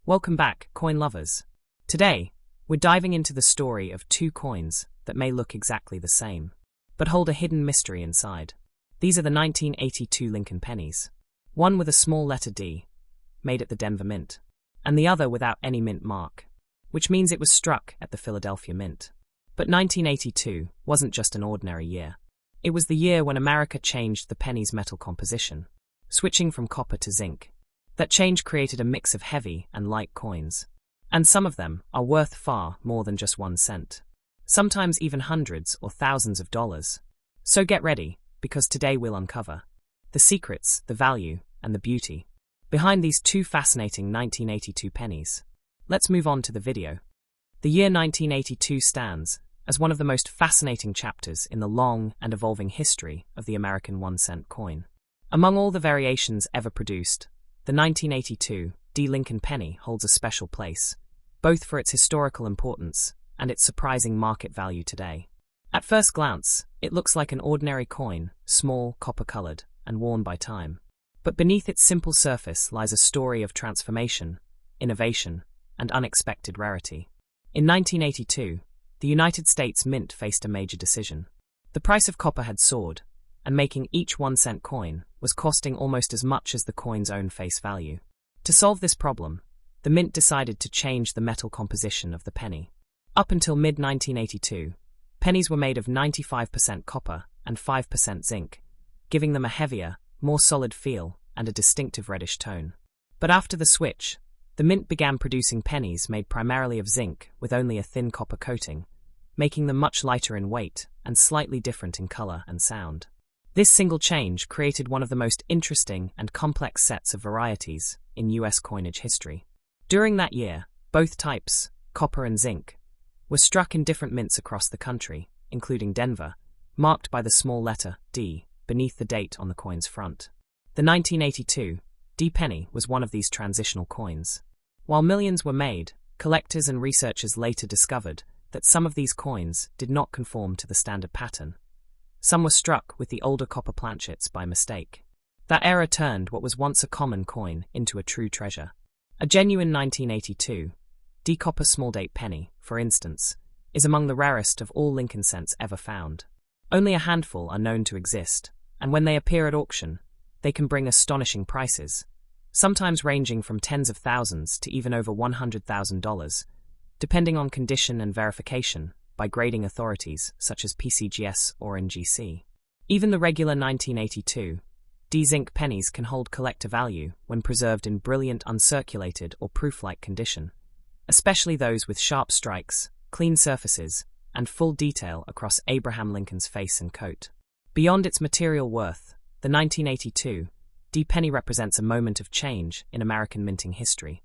Welcome back, coin lovers. Today, we're diving into the story of two coins that may look exactly the same, but hold a hidden mystery inside. These are the 1982 Lincoln pennies, one with a small letter D, made at the Denver Mint, and the other without any mint mark, which means it was struck at the Philadelphia Mint. But 1982 wasn't just an ordinary year. It was the year when America changed the penny's metal composition, switching from copper to zinc. That change created a mix of heavy and light coins, and some of them are worth far more than just 1 cent, sometimes even hundreds or thousands of dollars. So get ready, because today we'll uncover the secrets, the value, and the beauty behind these two fascinating 1982 pennies. Let's move on to the video. The year 1982 stands as one of the most fascinating chapters in the long and evolving history of the American 1-cent coin. Among all the variations ever produced, the 1982 D. Lincoln penny holds a special place, both for its historical importance and its surprising market value today. At first glance, it looks like an ordinary coin, small, copper-colored, and worn by time. But beneath its simple surface lies a story of transformation, innovation, and unexpected rarity. In 1982, the United States Mint faced a major decision. The price of copper had soared, and making each 1-cent coin was costing almost as much as the coin's own face value. To solve this problem, the Mint decided to change the metal composition of the penny. Up until mid-1982, pennies were made of 95% copper and 5% zinc, giving them a heavier, more solid feel and a distinctive reddish tone. But after the switch, the Mint began producing pennies made primarily of zinc with only a thin copper coating, making them much lighter in weight and slightly different in color and sound. This single change created one of the most interesting and complex sets of varieties in U.S. coinage history. During that year, both types, copper and zinc, were struck in different mints across the country, including Denver, marked by the small letter D beneath the date on the coin's front. The 1982 D penny was one of these transitional coins. While millions were made, collectors and researchers later discovered that some of these coins did not conform to the standard pattern. Some were struck with the older copper planchets by mistake. That error turned what was once a common coin into a true treasure. A genuine 1982 D copper small date penny, for instance, is among the rarest of all Lincoln cents ever found. Only a handful are known to exist, and when they appear at auction, they can bring astonishing prices, sometimes ranging from tens of thousands to even over $100,000, depending on condition and verification by grading authorities such as PCGS or NGC. Even the regular 1982 D zinc pennies can hold collector value when preserved in brilliant uncirculated or proof-like condition, especially those with sharp strikes, clean surfaces, and full detail across Abraham Lincoln's face and coat. Beyond its material worth, the 1982 D penny represents a moment of change in American minting history,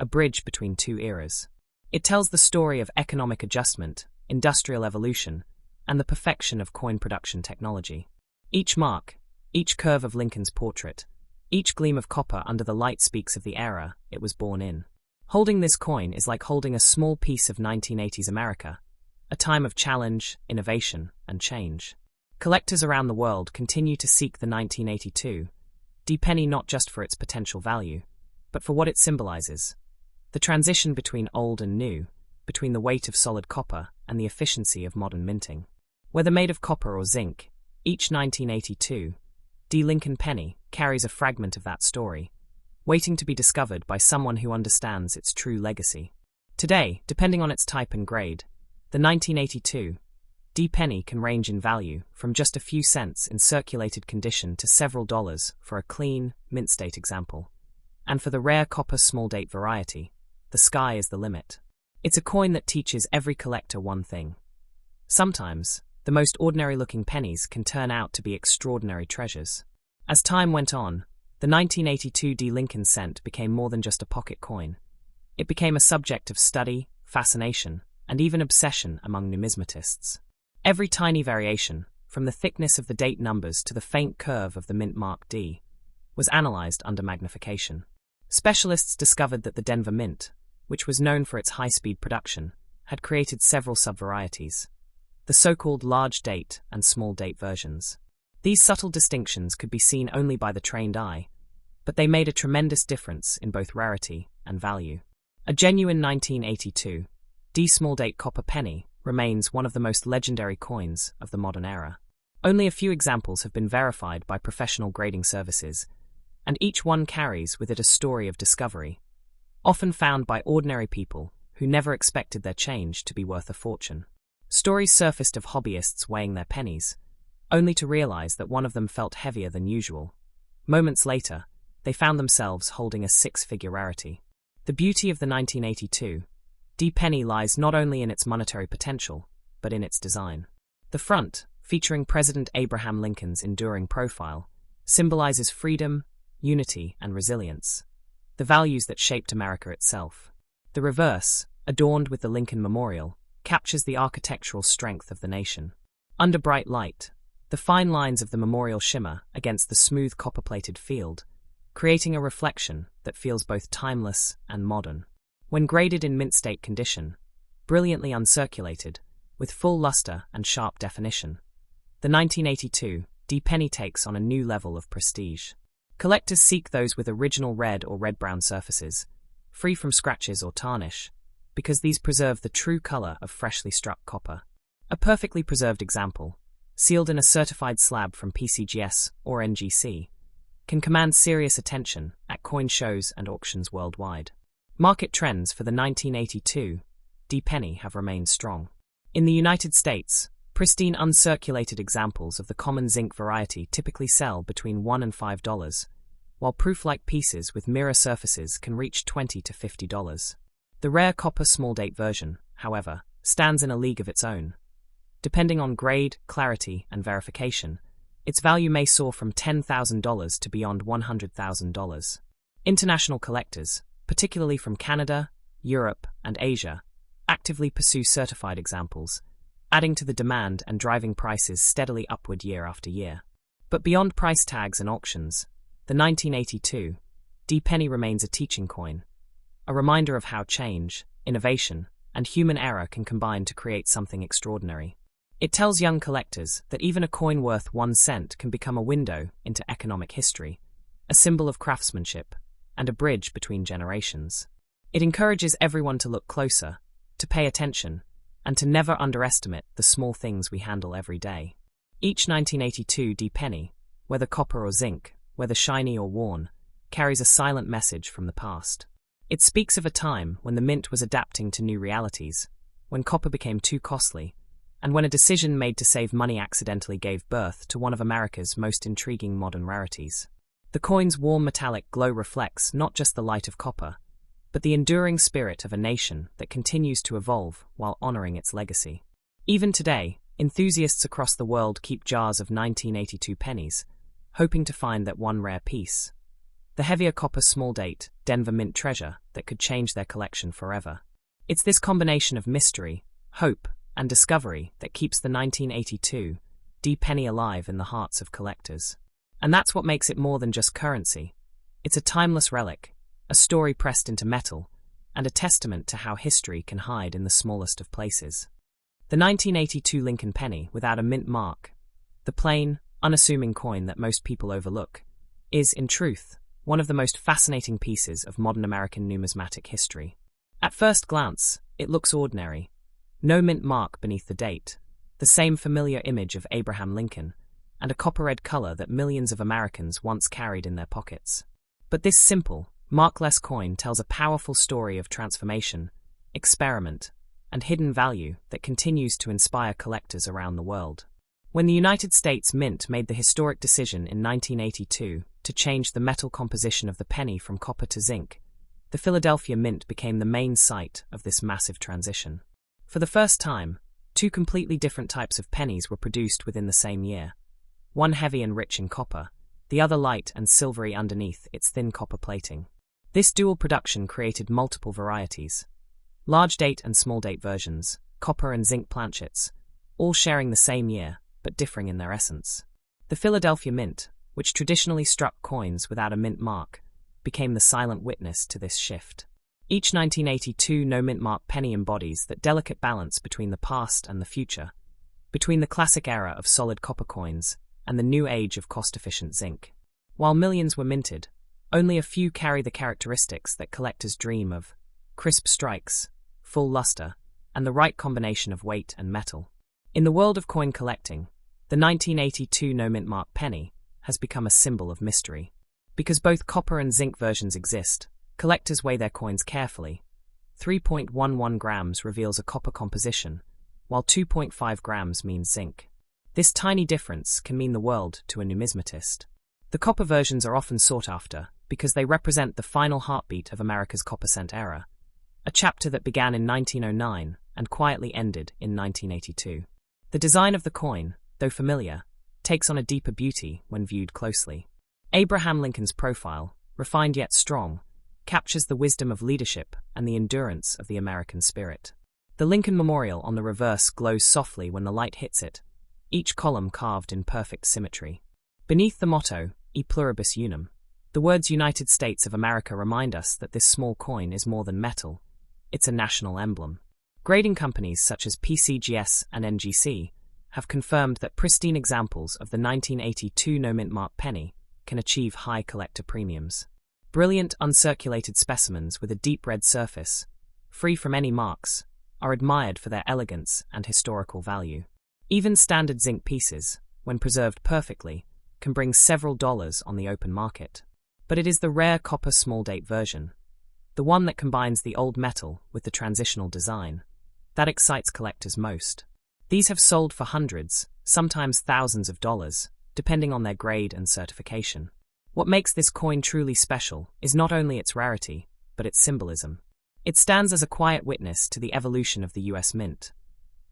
a bridge between two eras. It tells the story of economic adjustment, industrial evolution, and the perfection of coin production technology. Each mark, each curve of Lincoln's portrait, each gleam of copper under the light speaks of the era it was born in. Holding this coin is like holding a small piece of 1980s America, a time of challenge, innovation, and change. Collectors around the world continue to seek the 1982 D penny not just for its potential value, but for what it symbolizes: the transition between old and new, between the weight of solid copper and the efficiency of modern minting. Whether made of copper or zinc, each 1982 D Lincoln penny carries a fragment of that story, waiting to be discovered by someone who understands its true legacy. Today, depending on its type and grade, the 1982 D penny can range in value from just a few cents in circulated condition to several dollars for a clean, mint-state example. And for the rare copper small-date variety, the sky is the limit. It's a coin that teaches every collector one thing. Sometimes, the most ordinary-looking pennies can turn out to be extraordinary treasures. As time went on, the 1982 D Lincoln cent became more than just a pocket coin. It became a subject of study, fascination, and even obsession among numismatists. Every tiny variation, from the thickness of the date numbers to the faint curve of the mint mark D, was analyzed under magnification. Specialists discovered that the Denver Mint, which was known for its high-speed production, had created several subvarieties, the so-called large date and small date versions. These subtle distinctions could be seen only by the trained eye, but they made a tremendous difference in both rarity and value. A genuine 1982 D small date copper penny remains one of the most legendary coins of the modern era. Only a few examples have been verified by professional grading services, and each one carries with it a story of discovery, often found by ordinary people who never expected their change to be worth a fortune. Stories surfaced of hobbyists weighing their pennies, only to realize that one of them felt heavier than usual. Moments later, they found themselves holding a six-figure rarity. The beauty of the 1982 D penny lies not only in its monetary potential, but in its design. The front, featuring President Abraham Lincoln's enduring profile, symbolizes freedom, unity, and resilience, the values that shaped America itself. The reverse, adorned with the Lincoln Memorial, captures the architectural strength of the nation. Under bright light, the fine lines of the memorial shimmer against the smooth copper-plated field, creating a reflection that feels both timeless and modern. When graded in mint-state condition, brilliantly uncirculated, with full luster and sharp definition, the 1982 D penny takes on a new level of prestige. Collectors seek those with original red or red-brown surfaces, free from scratches or tarnish, because these preserve the true color of freshly struck copper. A perfectly preserved example, sealed in a certified slab from PCGS or NGC, can command serious attention at coin shows and auctions worldwide. Market trends for the 1982 D penny have remained strong. In the United States, pristine uncirculated examples of the common zinc variety typically sell between $1 and $5, while proof-like pieces with mirror surfaces can reach $20 to $50. The rare copper small-date version, however, stands in a league of its own. Depending on grade, clarity, and verification, its value may soar from $10,000 to beyond $100,000. International collectors, particularly from Canada, Europe, and Asia, actively pursue certified examples, adding to the demand and driving prices steadily upward year after year. But beyond price tags and auctions, the 1982 D penny remains a teaching coin, a reminder of how change, innovation, and human error can combine to create something extraordinary. It tells young collectors that even a coin worth 1 cent can become a window into economic history, a symbol of craftsmanship, and a bridge between generations. It encourages everyone to look closer, to pay attention, and to never underestimate the small things we handle every day. Each 1982 D penny, whether copper or zinc, whether shiny or worn, carries a silent message from the past. It speaks of a time when the mint was adapting to new realities, when copper became too costly, and when a decision made to save money accidentally gave birth to one of America's most intriguing modern rarities. The coin's warm metallic glow reflects not just the light of copper, but the enduring spirit of a nation that continues to evolve while honoring its legacy. Even today, enthusiasts across the world keep jars of 1982 pennies, hoping to find that one rare piece, the heavier copper small-date Denver Mint treasure that could change their collection forever. It's this combination of mystery, hope, and discovery that keeps the 1982 D penny alive in the hearts of collectors. And that's what makes it more than just currency. It's a timeless relic, a story pressed into metal, and a testament to how history can hide in the smallest of places. The 1982 Lincoln penny without a mint mark, the plain, unassuming coin that most people overlook, is, in truth, one of the most fascinating pieces of modern American numismatic history. At first glance, it looks ordinary. No mint mark beneath the date, the same familiar image of Abraham Lincoln, and a copper-red color that millions of Americans once carried in their pockets. But this simple, markless coin tells a powerful story of transformation, experiment, and hidden value that continues to inspire collectors around the world. When the United States Mint made the historic decision in 1982 to change the metal composition of the penny from copper to zinc, the Philadelphia Mint became the main site of this massive transition. For the first time, two completely different types of pennies were produced within the same year, one heavy and rich in copper, the other light and silvery underneath its thin copper plating. This dual production created multiple varieties, large date and small date versions, copper and zinc planchets, all sharing the same year, but differing in their essence. The Philadelphia Mint, which traditionally struck coins without a mint mark, became the silent witness to this shift. Each 1982 no-mint mark penny embodies that delicate balance between the past and the future, between the classic era of solid copper coins and the new age of cost-efficient zinc. While millions were minted, only a few carry the characteristics that collectors dream of: crisp strikes, full luster, and the right combination of weight and metal. In the world of coin collecting, the 1982 no-mint mark penny has become a symbol of mystery. Because both copper and zinc versions exist, collectors weigh their coins carefully. 3.11 grams reveals a copper composition, while 2.5 grams means zinc. This tiny difference can mean the world to a numismatist. The copper versions are often sought after because they represent the final heartbeat of America's copper cent era, a chapter that began in 1909 and quietly ended in 1982. The design of the coin, though familiar, takes on a deeper beauty when viewed closely. Abraham Lincoln's profile, refined yet strong, captures the wisdom of leadership and the endurance of the American spirit. The Lincoln Memorial on the reverse glows softly when the light hits it, each column carved in perfect symmetry. Beneath the motto, E pluribus unum, the words United States of America remind us that this small coin is more than metal, it's a national emblem. Grading companies such as PCGS and NGC have confirmed that pristine examples of the 1982 no-mint mark penny can achieve high collector premiums. Brilliant uncirculated specimens with a deep red surface, free from any marks, are admired for their elegance and historical value. Even standard zinc pieces, when preserved perfectly, can bring several dollars on the open market. But it is the rare copper small-date version, the one that combines the old metal with the transitional design, that excites collectors most. These have sold for hundreds, sometimes thousands of dollars, depending on their grade and certification. What makes this coin truly special is not only its rarity, but its symbolism. It stands as a quiet witness to the evolution of the US Mint,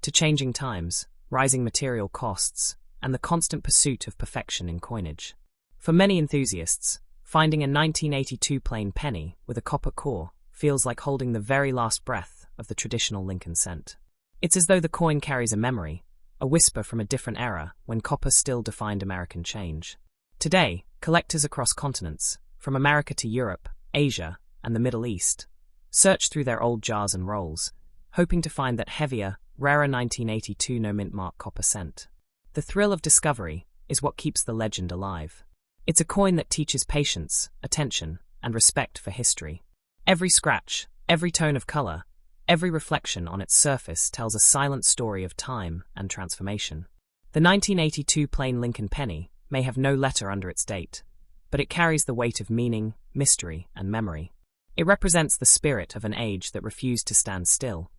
to changing times, rising material costs, and the constant pursuit of perfection in coinage. For many enthusiasts, finding a 1982 plain penny with a copper core feels like holding the very last breath of the traditional Lincoln cent. It's as though the coin carries a memory, a whisper from a different era when copper still defined American change. Today, collectors across continents, from America to Europe, Asia, and the Middle East, search through their old jars and rolls, hoping to find that heavier, rarer 1982 no-mint mark copper cent. The thrill of discovery is what keeps the legend alive. It's a coin that teaches patience, attention, and respect for history. Every scratch, every tone of color, every reflection on its surface tells a silent story of time and transformation. The 1982 plain Lincoln penny may have no letter under its date, but it carries the weight of meaning, mystery, and memory. It represents the spirit of an age that refused to stand still,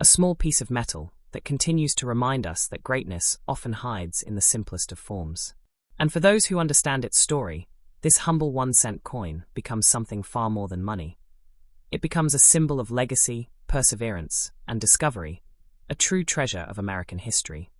a small piece of metal that continues to remind us that greatness often hides in the simplest of forms. And for those who understand its story, this humble 1-cent coin becomes something far more than money. It becomes a symbol of legacy, perseverance, and discovery, a true treasure of American history.